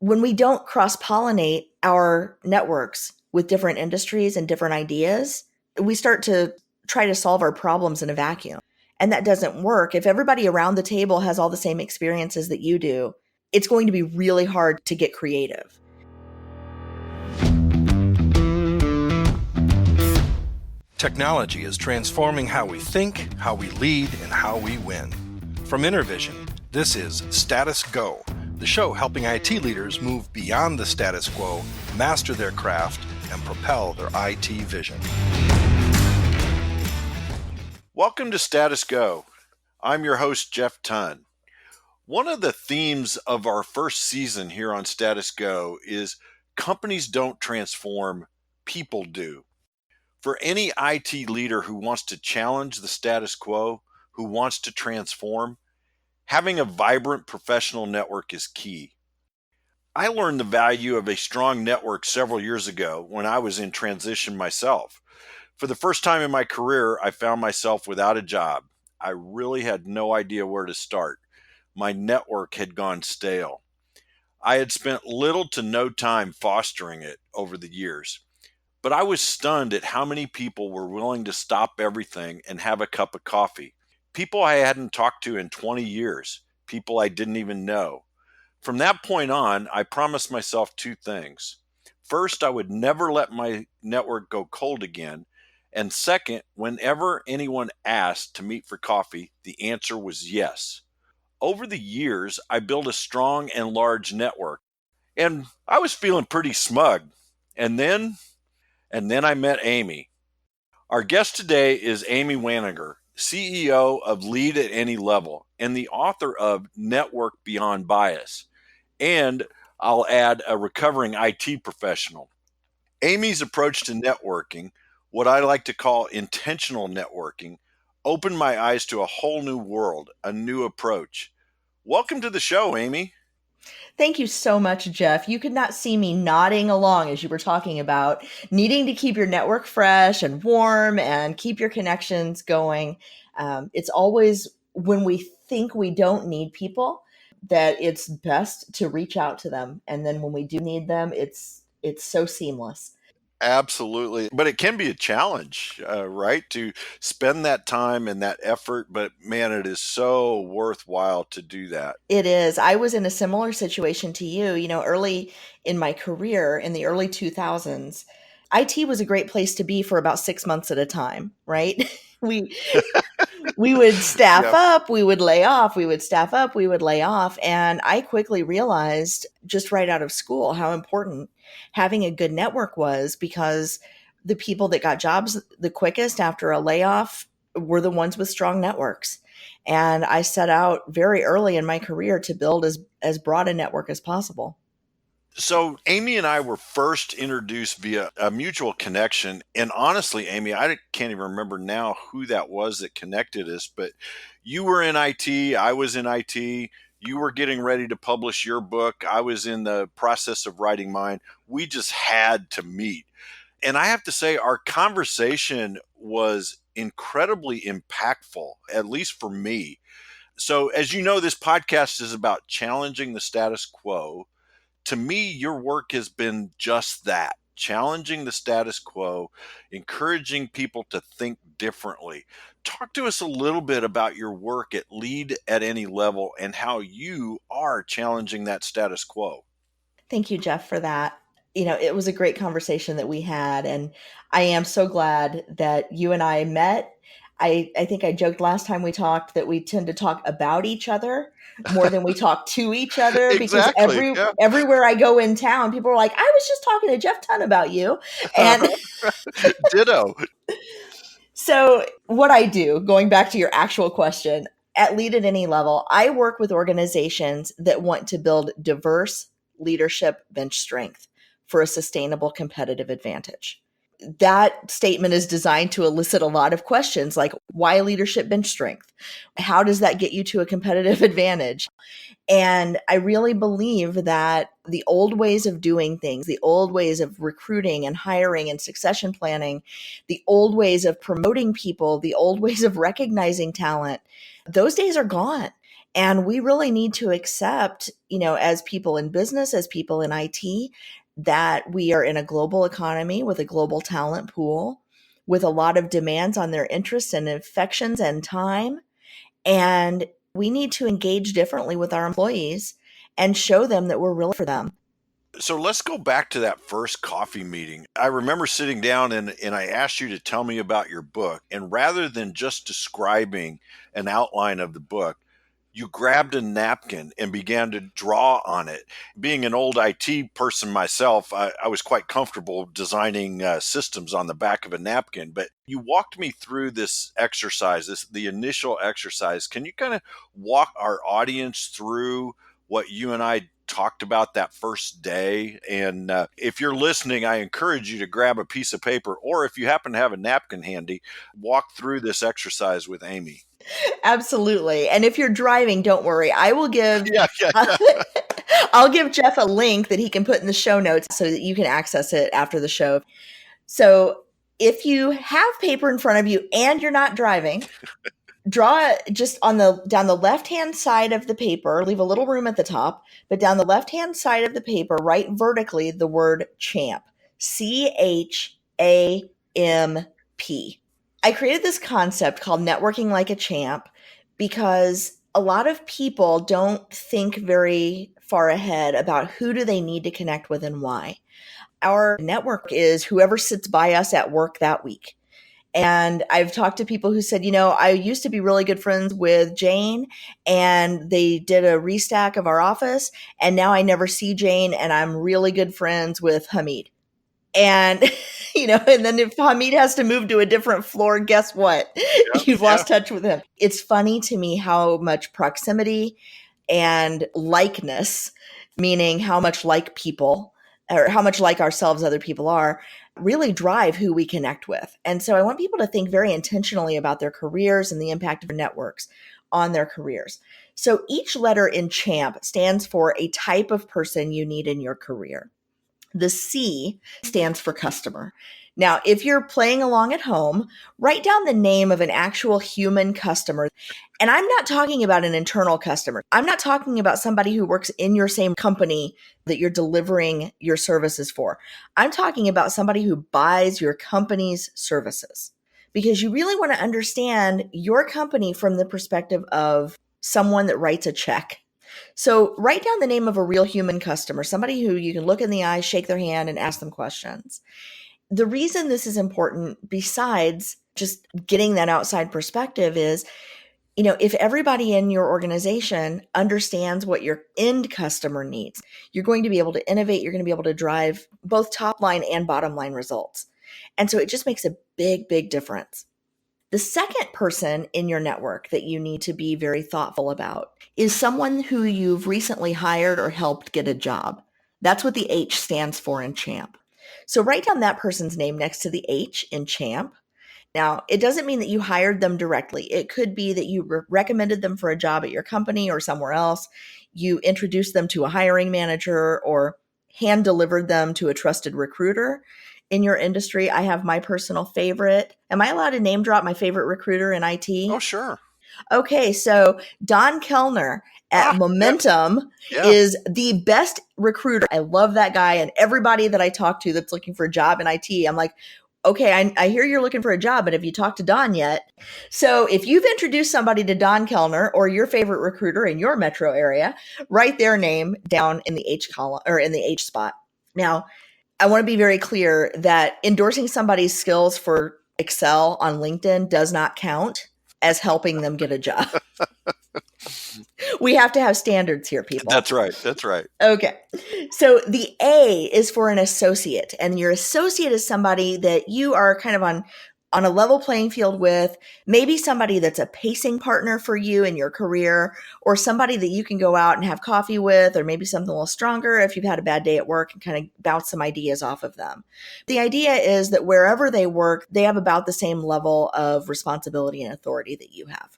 when we don't cross-pollinate our networks with different industries and different ideas, we start to try to solve our problems in a vacuum. And that doesn't work. If everybody around the table has all the same experiences that you do, it's going to be really hard to get creative. Technology is transforming how we think, how we lead, and how we win. From InterVision, this is Status Go, the show helping IT leaders move beyond the status quo, master their craft, and propel their IT vision. Welcome to Status Go. I'm your host, Jeff Tunn. One of the themes of our first season here on Status Go is companies don't transform, people do. For any IT leader who wants to challenge the status quo, who wants to transform, having a vibrant professional network is key. I learned the value of a strong network several years ago when I was in transition myself. For the first time in my career, I found myself without a job. I really had no idea where to start. My network had gone stale. I had spent little to no time fostering it over the years. But I was stunned at how many people were willing to stop everything and have a cup of coffee. People I hadn't talked to in 20 years, people I didn't even know. From that point on, I promised myself two things. First, I would never let my network go cold again. And second, whenever anyone asked to meet for coffee, the answer was yes. Over the years, I built a strong and large network, and I was feeling pretty smug. And then I met Amy. Our guest today is Amy Waninger, CEO of Lead at Any Level and the author of Network Beyond Bias. And I'll add, a recovering IT professional. Amy's approach to networking, what I like to call intentional networking, opened my eyes to a whole new world, a new approach. Welcome to the show, Amy. Thank you so much, Jeff. You could not see me nodding along as you were talking about needing to keep your network fresh and warm and keep your connections going. It's always when we think we don't need people that it's best to reach out to them. And then when we do need them, it's so seamless. Absolutely. But it can be a challenge, right? To spend that time and that effort. But man, it is so worthwhile to do that. It is. I was in a similar situation to you, early in my career in the early 2000s. IT was a great place to be for about 6 months at a time, right? We would staff Yep. up, we would lay off, we would staff up, we would lay off. And I quickly realized just right out of school how important having a good network was, because the people that got jobs the quickest after a layoff were the ones with strong networks. And I set out very early in my career to build as broad a network as possible. So Amy and I were first introduced via a mutual connection. And honestly, Amy, I can't even remember now who that was that connected us, but you were in IT, I was in IT. You were getting ready to publish your book. I was in the process of writing mine. We just had to meet. And I have to say, our conversation was incredibly impactful, at least for me. So as you know, this podcast is about challenging the status quo. To me, your work has been just that, challenging the status quo, encouraging people to think differently. Talk to us a little bit about your work at Lead at Any Level and how you are challenging that status quo. Thank you, Jeff, for that. It was a great conversation that we had, and I am so glad that you and I met. I think I joked last time we talked that we tend to talk about each other more than we talk to each other, because Exactly. Yeah. everywhere I go in town, people are like, I was just talking to Jeff Tunn about you. And Ditto. so what I do, going back to your actual question, at Lead at Any Level, I work with organizations that want to build diverse leadership bench strength for a sustainable competitive advantage. That statement is designed to elicit a lot of questions like, why leadership bench strength? How does that get you to a competitive advantage? And I really believe that the old ways of doing things, the old ways of recruiting and hiring and succession planning, the old ways of promoting people, the old ways of recognizing talent, those days are gone. And we really need to accept, as people in business, as people in IT, that we are in a global economy with a global talent pool, with a lot of demands on their interests and affections and time. And we need to engage differently with our employees and show them that we're really for them. So let's go back to that first coffee meeting. I remember sitting down and I asked you to tell me about your book. And rather than just describing an outline of the book, you grabbed a napkin and began to draw on it. Being an old IT person myself, I was quite comfortable designing systems on the back of a napkin. But you walked me through this exercise, the initial exercise. Can you kind of walk our audience through what you and I talked about that first day? And if you're listening, I encourage you to grab a piece of paper, or if you happen to have a napkin handy, walk through this exercise with Amy. Absolutely. And if you're driving, don't worry. I will give Yeah, yeah, yeah. I'll give Jeff a link that he can put in the show notes so that you can access it after the show. So if you have paper in front of you and you're not driving, draw just down the left-hand side of the paper, leave a little room at the top, but down the left-hand side of the paper, write vertically the word champ. CHAMP. I created this concept called networking like a champ because a lot of people don't think very far ahead about who do they need to connect with and why. Our network is whoever sits by us at work that week. And I've talked to people who said, I used to be really good friends with Jane and they did a restack of our office. And now I never see Jane and I'm really good friends with Hamid. And, and then if Hamid has to move to a different floor, guess what? Yeah, You've yeah. lost touch with him. It's funny to me how much proximity and likeness, meaning how much like people or how much like ourselves other people are, really drive who we connect with. And so I want people to think very intentionally about their careers and the impact of networks on their careers. So each letter in CHAMP stands for a type of person you need in your career. The C stands for customer. Now, if you're playing along at home, write down the name of an actual human customer. And I'm not talking about an internal customer. I'm not talking about somebody who works in your same company that you're delivering your services for. I'm talking about somebody who buys your company's services because you really want to understand your company from the perspective of someone that writes a check. So write down the name of a real human customer, somebody who you can look in the eye, shake their hand, and ask them questions. The reason this is important, besides just getting that outside perspective, is, if everybody in your organization understands what your end customer needs, you're going to be able to innovate. You're going to be able to drive both top line and bottom line results. And so it just makes a big, big difference. The second person in your network that you need to be very thoughtful about is someone who you've recently hired or helped get a job. That's what the H stands for in CHAMP. So write down that person's name next to the H in CHAMP. Now, it doesn't mean that you hired them directly. It could be that you recommended them for a job at your company or somewhere else. You introduced them to a hiring manager or hand delivered them to a trusted recruiter in your industry. I have my personal favorite. Am I allowed to name drop my favorite recruiter in IT? Oh, sure. Okay, so Don Kellner at Momentum is the best recruiter. I love that guy, and everybody that I talk to that's looking for a job in IT, I'm like, okay, I hear you're looking for a job, but have you talked to Don yet? So if you've introduced somebody to Don Kellner or your favorite recruiter in your metro area, write their name down in the H column or in the H spot. Now, I want to be very clear that endorsing somebody's skills for Excel on LinkedIn does not count as helping them get a job. We have to have standards here, people. That's right. That's right. Okay. So the A is for an associate, and your associate is somebody that you are kind of on a level playing field with, maybe somebody that's a pacing partner for you in your career, or somebody that you can go out and have coffee with, or maybe something a little stronger if you've had a bad day at work and kind of bounce some ideas off of them. The idea is that wherever they work, they have about the same level of responsibility and authority that you have.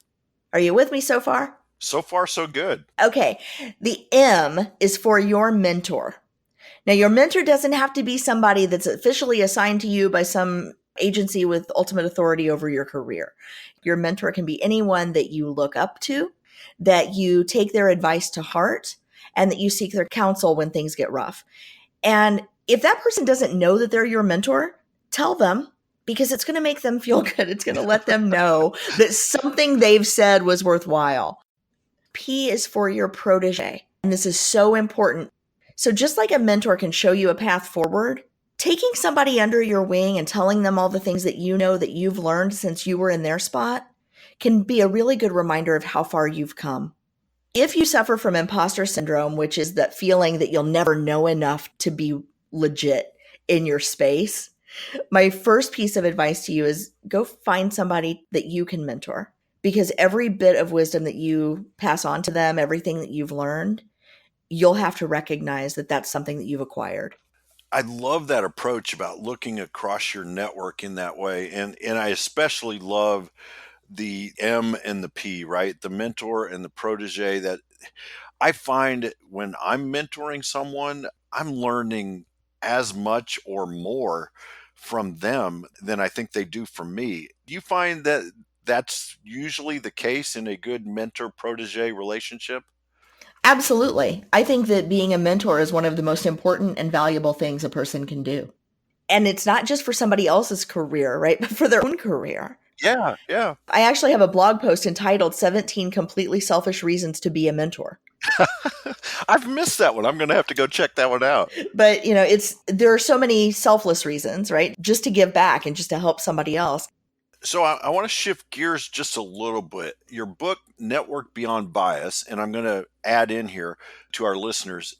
Are you with me so far? So far, so good. Okay. The M is for your mentor. Now, your mentor doesn't have to be somebody that's officially assigned to you by some agency with ultimate authority over your career. Your mentor can be anyone that you look up to. that you take their advice to heart, and that you seek their counsel when things get rough. And if that person doesn't know that they're your mentor, tell them, because it's going to make them feel good. It's going to let them know that something they've said was worthwhile. P is for your protege. And this is so important. So just like a mentor can show you a path forward, taking somebody under your wing and telling them all the things that you know that you've learned since you were in their spot can be a really good reminder of how far you've come. If you suffer from imposter syndrome, which is that feeling that you'll never know enough to be legit in your space, my first piece of advice to you is go find somebody that you can mentor, because every bit of wisdom that you pass on to them, everything that you've learned, you'll have to recognize that that's something that you've acquired. I love that approach about looking across your network in that way. And I especially love the M and the P, right? The mentor and the protege. That I find when I'm mentoring someone, I'm learning as much or more from them than I think they do from me. Do you find that that's usually the case in a good mentor protege relationship? Absolutely. I think that being a mentor is one of the most important and valuable things a person can do. And it's not just for somebody else's career, right? But for their own career. Yeah, yeah. I actually have a blog post entitled 17 Completely Selfish Reasons to Be a Mentor. I've missed that one. I'm going to have to go check that one out. But, there are so many selfless reasons, right? Just to give back and just to help somebody else. So I want to shift gears just a little bit. Your book, Network Beyond Bias, and I'm going to add in here to our listeners,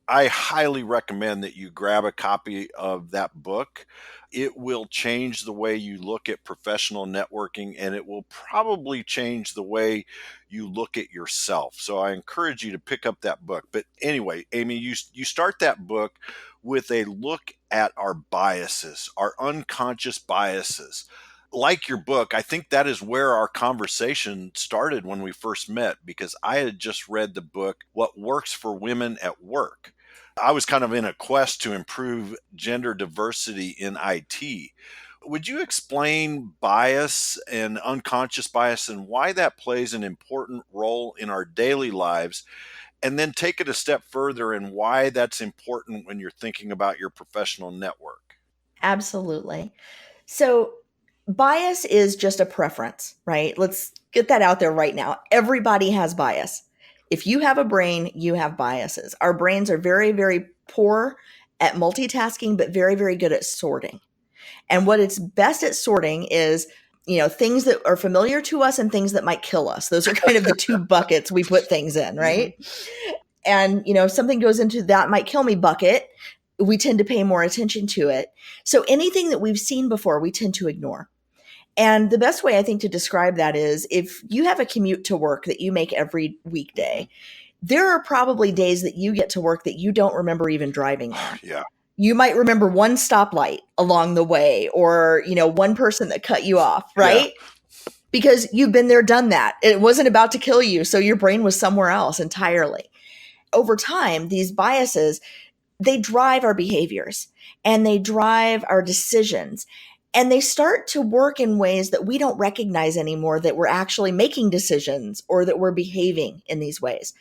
I highly recommend that you grab a copy of that book. It will change the way you look at professional networking, and it will probably change the way you look at yourself. So I encourage you to pick up that book. But anyway, Amy, you start that book with a look at our biases, our unconscious biases. Like your book, I think that is where our conversation started when we first met, because I had just read the book, What Works for Women at Work. I was kind of in a quest to improve gender diversity in IT. Would you explain bias and unconscious bias and why that plays an important role in our daily lives? And then take it a step further and why that's important when you're thinking about your professional network. Absolutely. So bias is just a preference, right? Let's get that out there right now. Everybody has bias. If you have a brain, you have biases. Our brains are very, very poor at multitasking, but very, very good at sorting. And what it's best at sorting is, things that are familiar to us and things that might kill us. Those are kind of the two buckets we put things in, right? And, if something goes into that might kill me bucket, we tend to pay more attention to it. So anything that we've seen before, we tend to ignore. And the best way I think to describe that is, if you have a commute to work that you make every weekday, there are probably days that you get to work that you don't remember even driving there. Yeah. You might remember one stoplight along the way, or, one person that cut you off, right? Yeah. Because you've been there, done that. It wasn't about to kill you. So your brain was somewhere else entirely. Over time, these biases, they drive our behaviors and they drive our decisions. And they start to work in ways that we don't recognize anymore, that we're actually making decisions or that we're behaving in these ways.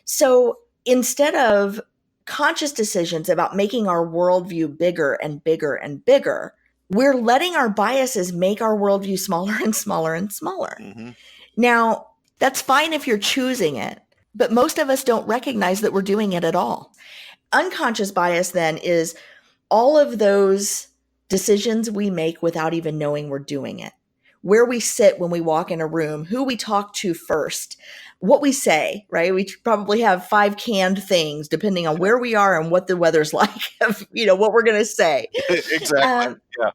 So instead of conscious decisions about making our worldview bigger and bigger and bigger, we're letting our biases make our worldview smaller and smaller and smaller. Mm-hmm. Now, that's fine if you're choosing it, but most of us don't recognize that we're doing it at all. Unconscious bias then is all of those decisions we make without even knowing we're doing it. Where we sit when we walk in a room, who we talk to first, what we say, right? We probably have 5 canned things depending on where we are and what the weather's like, of, what we're going to say. Exactly. Yeah.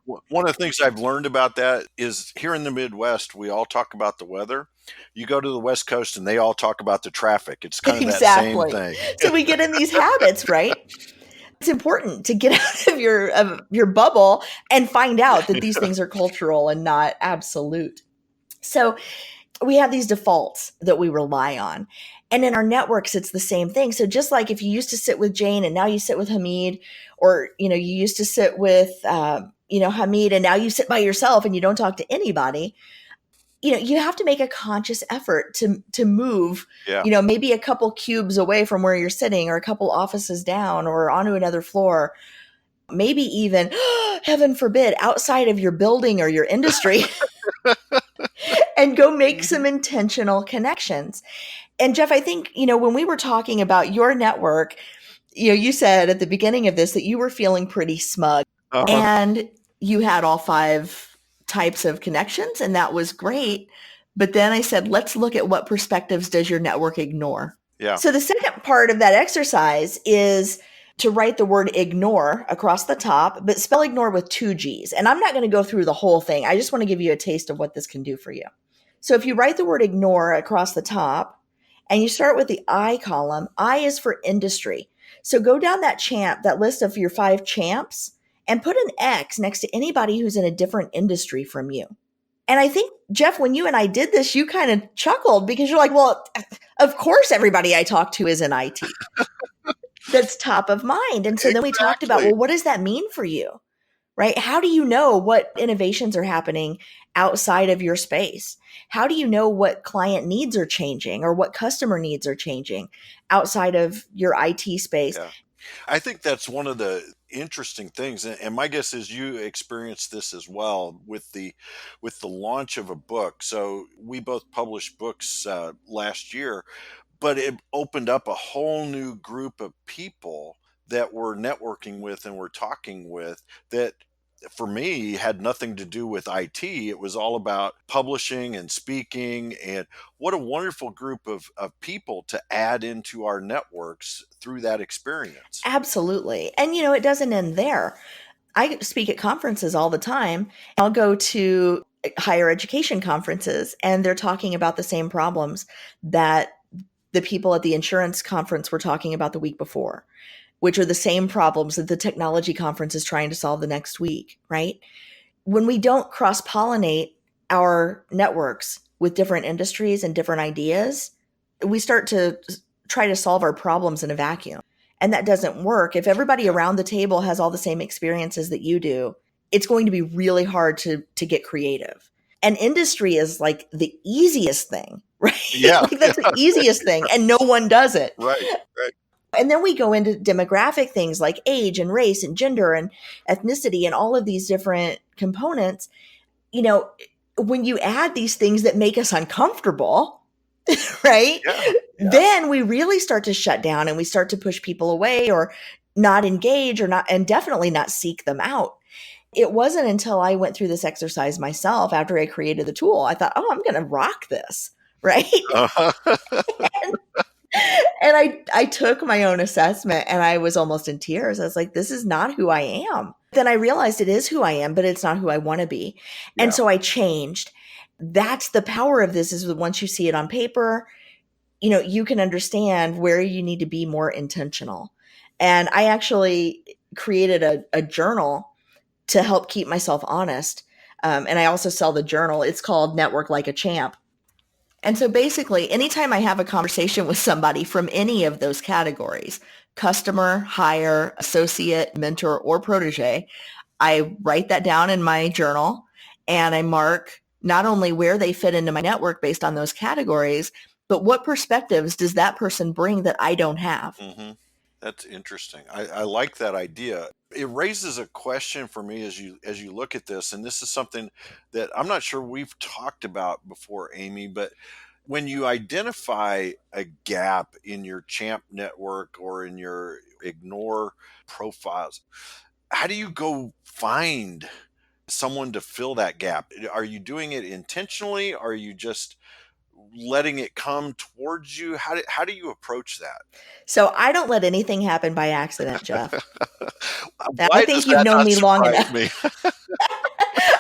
One of the things I've learned about that is here in the Midwest, we all talk about the weather. You go to the West Coast and they all talk about the traffic. It's kind of exactly. that same thing. So we get in these habits, right? It's important to get out of your bubble and find out that these things are cultural and not absolute. So we have these defaults that we rely on. And in our networks, it's the same thing. So just like if you used to sit with Jane and now you sit with Hamid, or, you used to sit with, Hamid and now you sit by yourself and you don't talk to anybody, you have to make a conscious effort to move, Yeah. maybe a couple cubes away from where you're sitting or a couple offices down or onto another floor, maybe even, heaven forbid, outside of your building or your industry and go make some intentional connections. And Jeff, I think, when we were talking about your network, you said at the beginning of this that you were feeling pretty smug Uh-huh. and you had all 5 types of connections, and that was great. But then I said, let's look at what perspectives does your network ignore? Yeah. So the second part of that exercise is to write the word ignore across the top, but spell ignore with 2 G's. And I'm not going to go through the whole thing. I just want to give you a taste of what this can do for you. So if you write the word ignore across the top and you start with the I column, I is for industry. So go down that list of your 5 champs and put an X next to anybody who's in a different industry from you. And I think, Jeff, when you and I did this, you kind of chuckled because you're like, well, of course, everybody I talk to is in IT. That's top of mind. And so then we talked about, Exactly. well, what does that mean for you? Right? How do you know what innovations are happening outside of your space? How do you know what client needs are changing or what customer needs are changing outside of your IT space? Yeah. I think that's one of the interesting things, and my guess is you experienced this as well with the launch of a book. So we both published books last year, but it opened up a whole new group of people that we're networking with and we're talking with that for me had nothing to do with IT. It was all about publishing and speaking. And what a wonderful group of people to add into our networks through that experience. Absolutely. And, it doesn't end there. I speak at conferences all the time. I'll go to higher education conferences and they're talking about the same problems that the people at the insurance conference were talking about the week before, which are the same problems that the technology conference is trying to solve the next week, right? When we don't cross pollinate our networks with different industries and different ideas, we start to try to solve our problems in a vacuum. And that doesn't work. If everybody Yeah. around the table has all the same experiences that you do, it's going to be really hard to get creative. And industry is like the easiest thing, right? Yeah. Like that's the easiest thing, and no one does it. Right. Right. And then we go into demographic things like age and race and gender and ethnicity and all of these different components. You know, when you add these things that make us uncomfortable, right? Yeah. Yeah. Then we really start to shut down and we start to push people away or not engage or not, and definitely not seek them out. It wasn't until I went through this exercise myself after I created the tool, I thought, oh, I'm going to rock this, right? Uh-huh. And I took my own assessment and I was almost in tears. I was like, this is not who I am. Then I realized it is who I am, but it's not who I want to be. And Yeah. so I changed. That's the power of this, is that once you see it on paper, you can understand where you need to be more intentional. And I actually created a journal to help keep myself honest. And I also sell the journal. It's called Network Like a Champ. And so basically, anytime I have a conversation with somebody from any of those categories, customer, hire, associate, mentor, or protege, I write that down in my journal and I mark not only where they fit into my network based on those categories, but what perspectives does that person bring that I don't have? Hmm. That's interesting. I like that idea. It raises a question for me as you look at this, and this is something that I'm not sure we've talked about before, Amy, but when you identify a gap in your champ network or in your ignore profiles, how do you go find someone to fill that gap? Are you doing it intentionally? Are you just letting it come towards you? How do you approach that? So I don't let anything happen by accident, Jeff. I Why does think you've that known not me long surprise enough. me?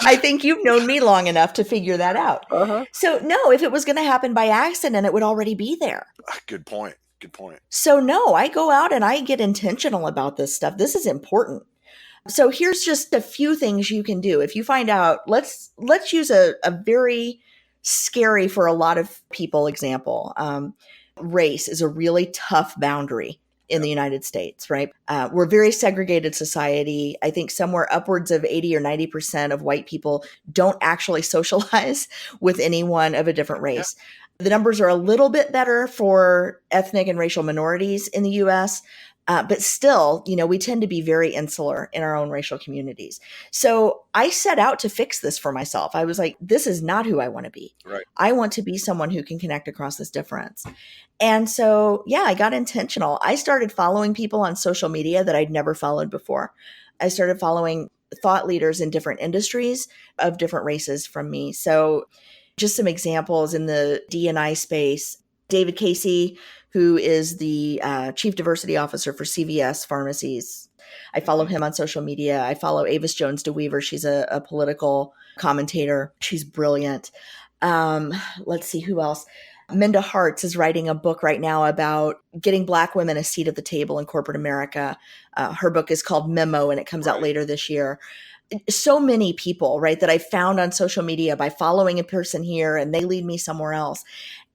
I think you've known me long enough to figure that out. Uh-huh. So no, if it was going to happen by accident, it would already be there. Good point. Good point. So no, I go out and I get intentional about this stuff. This is important. So here's just a few things you can do. If you find out, let's use a very scary for a lot of people example. Race is a really tough boundary in the United States, right? We're a very segregated society. I think somewhere upwards of 80 or 90% of white people don't actually socialize with anyone of a different Yeah. race. The numbers are a little bit better for ethnic and racial minorities in the US, but still, we tend to be very insular in our own racial communities. So I set out to fix this for myself. I was like, this is not who I want to be. Right. I want to be someone who can connect across this difference. And so, yeah, I got intentional. I started following people on social media that I'd never followed before. I started following thought leaders in different industries of different races from me. So, just some examples in the D&I space. David Casey, who is the Chief Diversity Officer for CVS Pharmacies. I follow him on social media. I follow Avis Jones DeWeaver. She's a political commentator. She's brilliant. Let's see who else. Minda Harts is writing a book right now about getting Black women a seat at the table in corporate America. Her book is called Memo, and it comes out later this year. So many people, right, that I found on social media by following a person here, and they lead me somewhere else.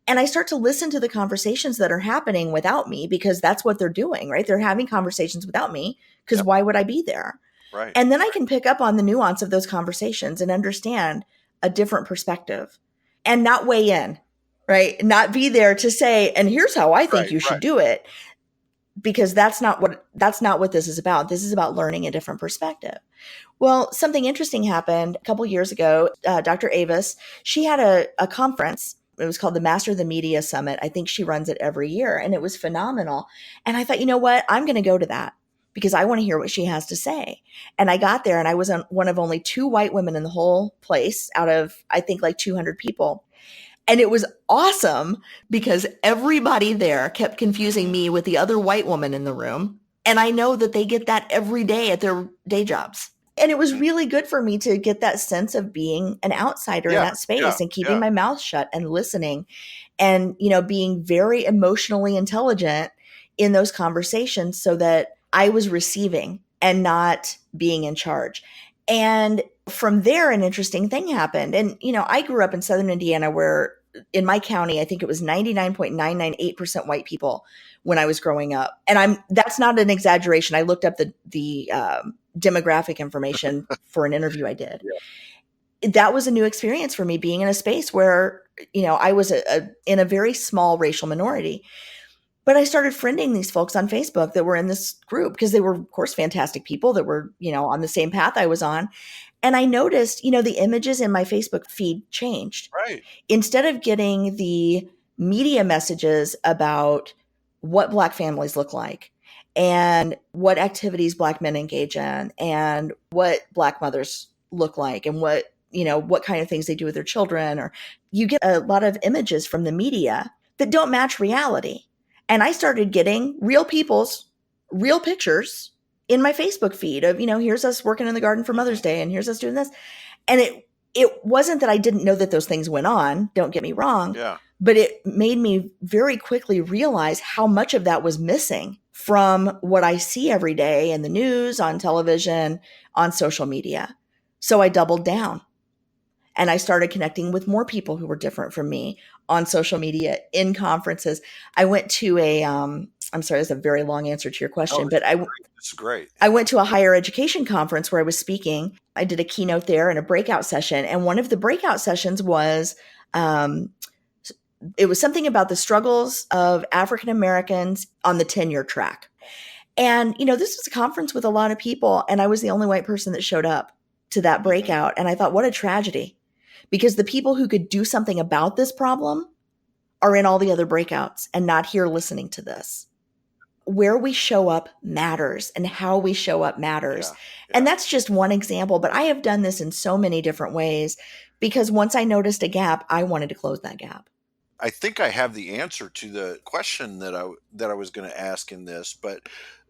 And I start to listen to the conversations that are happening without me, because that's what they're doing, right? They're having conversations without me, because why would I be there? Right. And then I can pick up on the nuance of those conversations and understand a different perspective and not weigh in, right? Not be there to say, and here's how I think you should do it, because that's not what this is about. This is about learning a different perspective. Well, something interesting happened a couple years ago. Dr. Avis, she had a conference. It was called the Master of the Media Summit. I think she runs it every year, and it was phenomenal. And I thought, you know what? I'm going to go to that because I want to hear what she has to say. And I got there, and I was one of only 2 white women in the whole place out of, I think, like 200 people. And it was awesome because everybody there kept confusing me with the other white woman in the room. And I know that they get that every day at their day jobs. And it was really good for me to get that sense of being an outsider in that space and keeping my mouth shut and listening and, being very emotionally intelligent in those conversations so that I was receiving and not being in charge. And from there, an interesting thing happened. And, I grew up in Southern Indiana where in my county, I think it was 99.998% white people when I was growing up. And that's not an exaggeration. I looked up the demographic information for an interview I did. That was a new experience for me, being in a space where, I was in a very small racial minority. But I started friending these folks on Facebook that were in this group because they were, of course, fantastic people that were, on the same path I was on. And I noticed, the images in my Facebook feed changed. Right. Instead of getting the media messages about what Black families look like and what activities Black men engage in and what Black mothers look like and what kind of things they do with their children, or you get a lot of images from the media that don't match reality. And I started getting real people's real pictures in my Facebook feed of, here's us working in the garden for Mother's Day and here's us doing this. And it wasn't that I didn't know that those things went on, don't get me wrong, but it made me very quickly realize how much of that was missing from what I see every day in the news, on television, on social media. So I doubled down. And I started connecting with more people who were different from me on social media, in conferences. I went to I'm sorry, that's a very long answer to your question, but it's great. I went to a higher education conference where I was speaking. I did a keynote there and a breakout session. And one of the breakout sessions was, it was something about the struggles of African Americans on the tenure track. And, this was a conference with a lot of people, and I was the only white person that showed up to that breakout. And I thought, what a tragedy. Because the people who could do something about this problem are in all the other breakouts and not here listening to this. Where we show up matters, and how we show up matters. And that's just one example, but I have done this in so many different ways because once I noticed a gap, I wanted to close that gap. I think I have the answer to the question that I was going to ask in this, but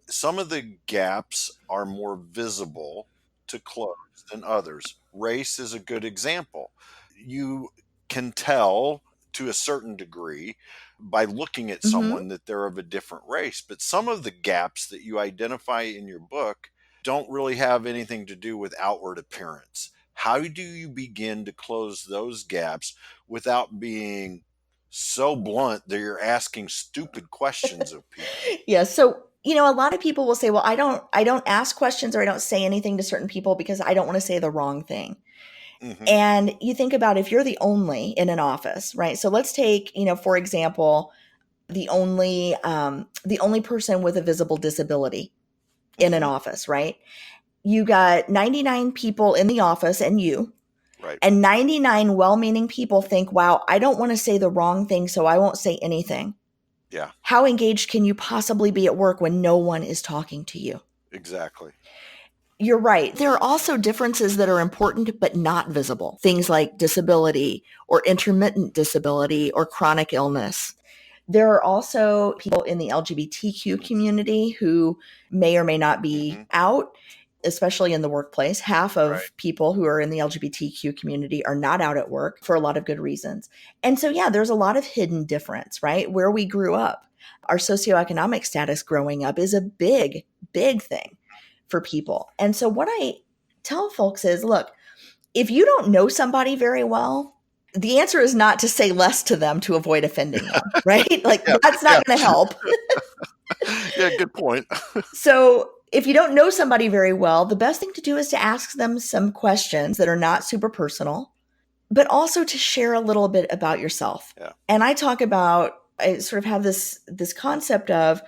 some of the gaps are more visible to close than others. Race is a good example. You can tell to a certain degree by looking at someone that they're of a different race, but some of the gaps that you identify in your book don't really have anything to do with outward appearance. How do you begin to close those gaps without being so blunt that you're asking stupid questions of people? Yeah. So A lot of people will say, well, I don't ask questions or I don't say anything to certain people because I don't want to say the wrong thing. Mm-hmm. And you think about if you're the only in an office, right? So let's take, for example, the only person with a visible disability in an Mm-hmm. office, right? You got 99 people in the office and you, Right. and 99 well-meaning people think, wow, I don't want to say the wrong thing, so I won't say anything. Yeah, How engaged can you possibly be at work when no one is talking to you? exactly. You're right. There are also differences that are important but not visible. Things like disability or intermittent disability or chronic illness. There are also people in the LGBTQ community who may or may not be Mm-hmm. out, especially in the workplace. Half Right. of people who are in the LGBTQ community are not out at work for a lot of good reasons. And so, yeah, there's a lot of hidden difference, right? Where we grew up, our socioeconomic status growing up is a big, big thing for people. And so, what I tell folks is, look, if you don't know somebody very well, the answer is not to say less to them to avoid offending them, right? Like Yeah, that's yeah, not going to help. yeah. Good point. So if you don't know somebody very well, the best thing to do is to ask them some questions that are not super personal, but also to share a little bit about yourself. Yeah. And I sort of have this concept of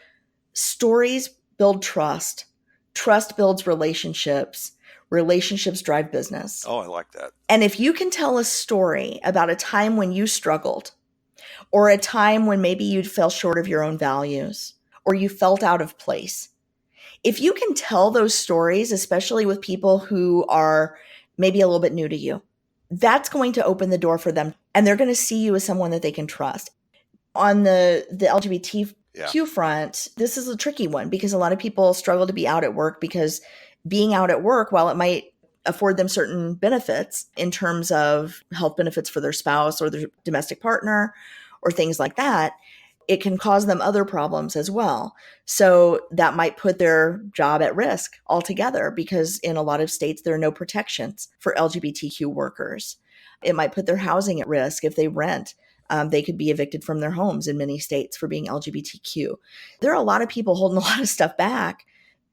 stories build trust, trust builds relationships, relationships drive business. Oh, I like that. And if you can tell a story about a time when you struggled, or a time when maybe you fell short of your own values, or you felt out of place, if you can tell those stories, especially with people who are maybe a little bit new to you, that's going to open the door for them. And they're going to see you as someone that they can trust. On the LGBTQ front, this is a tricky one because a lot of people struggle to be out at work because being out at work, while it might afford them certain benefits in terms of health benefits for their spouse or their domestic partner or things like that, it can cause them other problems as well. So that might put their job at risk altogether because in a lot of states, there are no protections for LGBTQ workers. It might put their housing at risk if they rent. They could be evicted from their homes in many states for being LGBTQ. There are a lot of people holding a lot of stuff back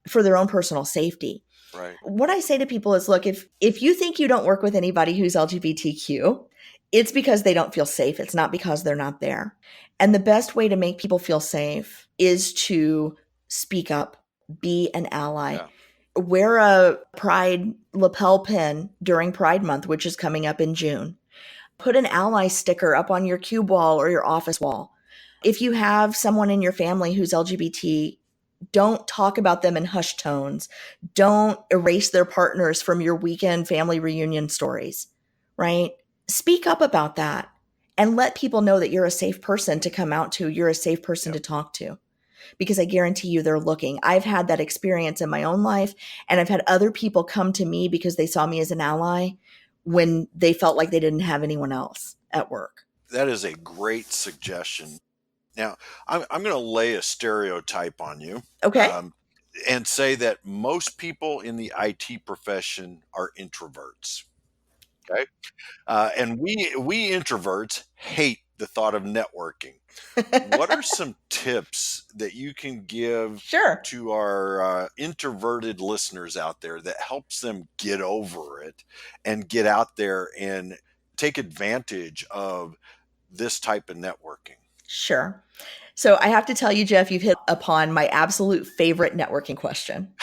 for their own personal safety. Right. What I say to people is, look, if you think you don't work with anybody who's LGBTQ, it's because they don't feel safe. It's not because they're not there. And the best way to make people feel safe is to speak up, be an ally. Yeah. Wear a Pride lapel pin during Pride Month, which is coming up in June. Put an ally sticker up on your cube wall or your office wall. If you have someone in your family who's LGBT, don't talk about them in hushed tones. Don't erase their partners from your weekend family reunion stories, right? Speak up about that and let people know that you're a safe person to come out to. You're a safe person to talk to, because I guarantee you they're looking. I've had that experience in my own life, and I've had other people come to me because they saw me as an ally when they felt like they didn't have anyone else at work. That is a great suggestion. Now, I'm going to lay a stereotype on you. Okay. And say that most people in the IT profession are introverts. Okay. And we introverts hate the thought of networking. What are some tips that you can give Sure. to our introverted listeners out there that helps them get over it and get out there and take advantage of this type of networking? Sure. So I have to tell you, Jeff, you've hit upon my absolute favorite networking question.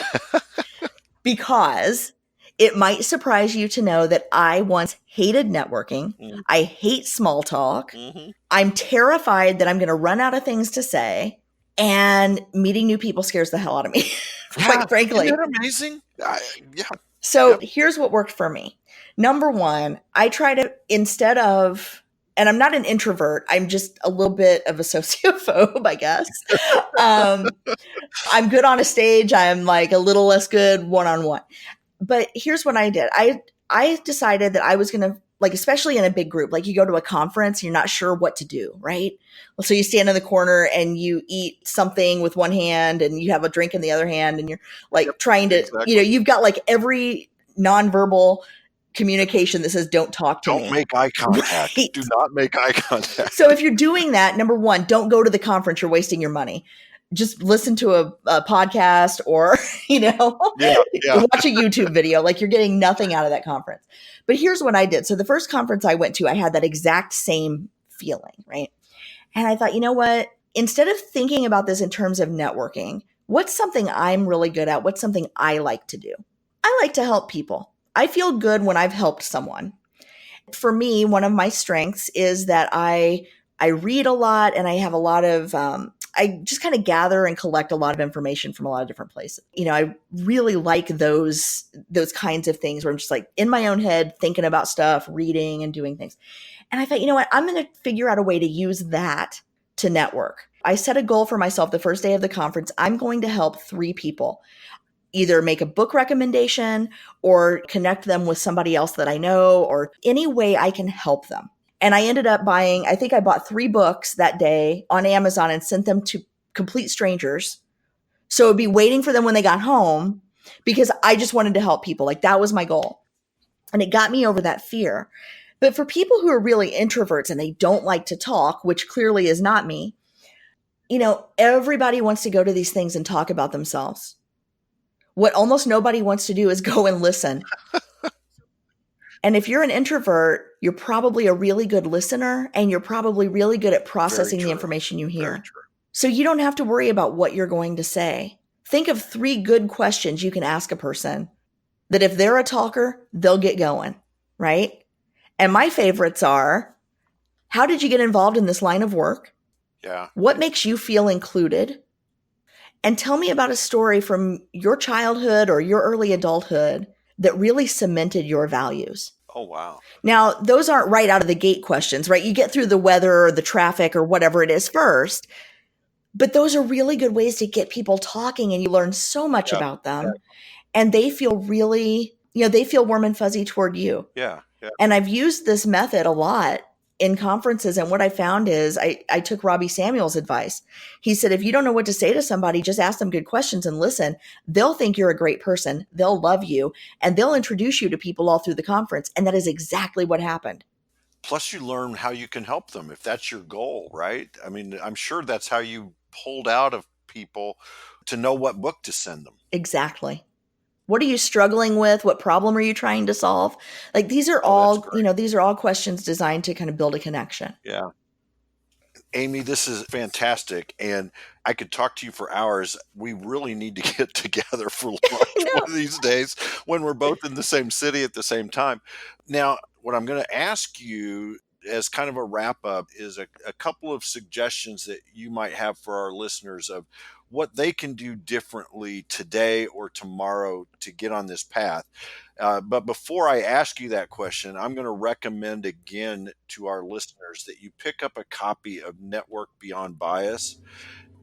Because it might surprise you to know that I once hated networking. Mm-hmm. I hate small talk. Mm-hmm. I'm terrified that I'm going to run out of things to say. And meeting new people scares the hell out of me, quite frankly. Isn't that amazing? Yeah. So here's what worked for me. Number one, I try to, instead of, and I'm not an introvert, I'm just a little bit of a sociophobe, I guess. I'm good on a stage. I'm like a little less good one-on-one. But here's what I did. I decided that I was going to, like, especially in a big group, like you go to a conference, you're not sure what to do, right? So you stand in the corner and you eat something with one hand and you have a drink in the other hand and you're like trying to, you've got like every nonverbal communication that says, don't talk to me. Don't make eye contact. Right. Do not make eye contact. So if you're doing that, number one, don't go to the conference. You're wasting your money. just listen to a podcast or, Yeah, yeah. watch a YouTube video. Like you're getting nothing out of that conference. But here's what I did. So the first conference I went to, I had that exact same feeling, right? And I thought, you know what? Instead of thinking about this in terms of networking, what's something I'm really good at? What's something I like to do? I like to help people. I feel good when I've helped someone. For me, one of my strengths is that I read a lot and I have a lot of I just kind of gather and collect a lot of information from a lot of different places. I really like those kinds of things where I'm just like in my own head thinking about stuff, reading and doing things. And I thought, you know what? I'm going to figure out a way to use that to network. I set a goal for myself the first day of the conference. I'm going to help 3 people, either make a book recommendation or connect them with somebody else that I know, or any way I can help them. And I ended up I think I bought 3 books that day on Amazon and sent them to complete strangers. So it'd be waiting for them when they got home because I just wanted to help people. Like that was my goal. And it got me over that fear. But for people who are really introverts and they don't like to talk, which clearly is not me, everybody wants to go to these things and talk about themselves. What almost nobody wants to do is go and listen. And if you're an introvert, you're probably a really good listener and you're probably really good at processing the information you hear. So you don't have to worry about what you're going to say. Think of 3 good questions you can ask a person that if they're a talker, they'll get going, right? And my favorites are, how did you get involved in this line of work? Yeah. What makes you feel included? And tell me about a story from your childhood or your early adulthood that really cemented your values. Oh, wow. Now, those aren't right out of the gate questions, right? You get through the weather or the traffic or whatever it is first. But those are really good ways to get people talking and you learn so much about them. And they feel really, they feel warm and fuzzy toward you. Yeah. And I've used this method a lot in conferences. And what I found is I took Robbie Samuel's advice. He said, if you don't know what to say to somebody, just ask them good questions and listen. They'll think you're a great person. They'll love you and they'll introduce you to people all through the conference. And that is exactly what happened. Plus you learn how you can help them if that's your goal, right? I mean, I'm sure that's how you pulled out of people to know what book to send them. Exactly. What are you struggling with? What problem are you trying to solve? Like these are all, these are all questions designed to kind of build a connection. Yeah. Amy, this is fantastic. And I could talk to you for hours. We really need to get together for lunch one of these days when we're both in the same city at the same time. Now, what I'm going to ask you as kind of a wrap up is a couple of suggestions that you might have for our listeners of what they can do differently today or tomorrow to get on this path. But before I ask you that question, I'm going to recommend again to our listeners that you pick up a copy of Network Beyond Bias.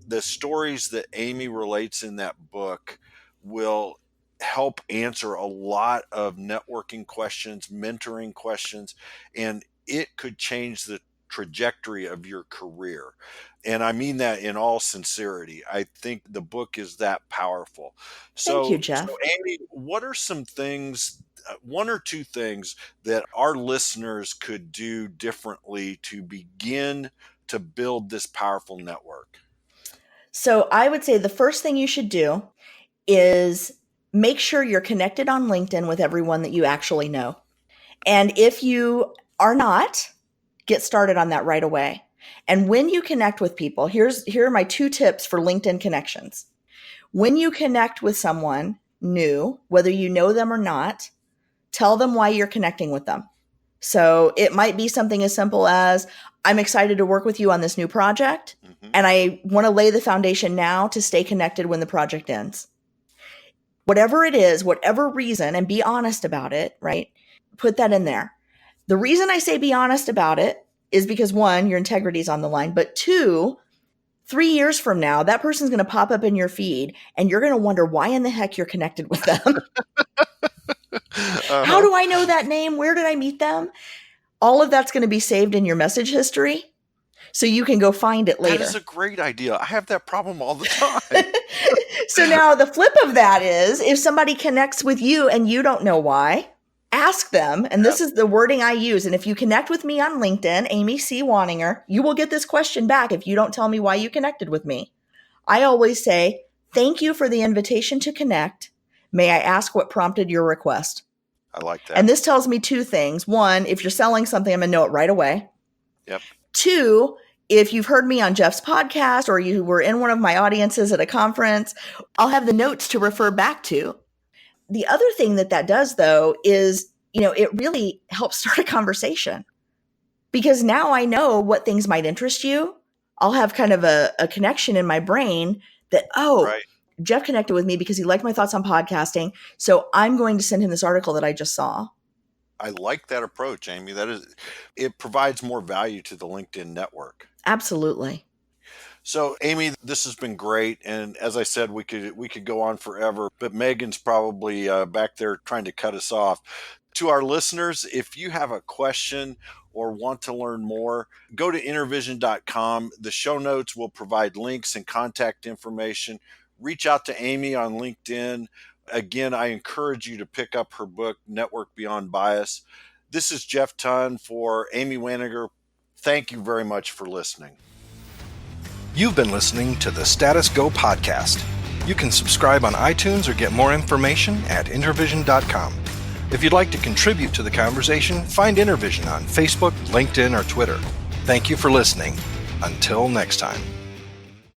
The stories that Amy relates in that book will help answer a lot of networking questions, mentoring questions, and it could change the trajectory of your career. And I mean that in all sincerity. I think the book is that powerful. Thank you, Jeff. So Amy, what are some things, 1 or 2 things that our listeners could do differently to begin to build this powerful network? So I would say the first thing you should do is make sure you're connected on LinkedIn with everyone that you actually know. And if you are not, get started on that right away. And when you connect with people, here are my 2 tips for LinkedIn connections. When you connect with someone new, whether you know them or not, tell them why you're connecting with them. So it might be something as simple as, I'm excited to work with you on this new project, and I want to lay the foundation now to stay connected when the project ends. Whatever it is, whatever reason, and be honest about it, right? Put that in there. The reason I say be honest about it is because 1, your integrity is on the line, but 2, 3 years from now, that person's going to pop up in your feed and you're going to wonder why in the heck you're connected with them. How do I know that name? Where did I meet them? All of that's going to be saved in your message history so you can go find it later. That is a great idea. I have that problem all the time. So now the flip of that is if somebody connects with you and you don't know why, ask them, and this is the wording I use. And if you connect with me on LinkedIn, Amy C. Waninger, you will get this question back if you don't tell me why you connected with me. I always say, thank you for the invitation to connect. May I ask what prompted your request? I like that. And this tells me two things. One, if you're selling something, I'm going to know it right away. Yep. Two, if you've heard me on Jeff's podcast or you were in one of my audiences at a conference, I'll have the notes to refer back to. The other thing that does, though, is, it really helps start a conversation, because now I know what things might interest you. I'll have kind of a connection in my brain that, Right. Jeff connected with me because he liked my thoughts on podcasting. So I'm going to send him this article that I just saw. I like that approach, Amy. It provides more value to the LinkedIn network. Absolutely. So, Amy, this has been great, and as I said, we could go on forever. But Megan's probably back there trying to cut us off. To our listeners, if you have a question or want to learn more, go to intervision.com. The show notes will provide links and contact information. Reach out to Amy on LinkedIn. Again, I encourage you to pick up her book, Network Beyond Bias. This is Jeff Tunn for Amy Waninger. Thank you very much for listening. You've been listening to the Status Go podcast. You can subscribe on iTunes or get more information at intervision.com. If you'd like to contribute to the conversation, find Intervision on Facebook, LinkedIn, or Twitter. Thank you for listening. Until next time.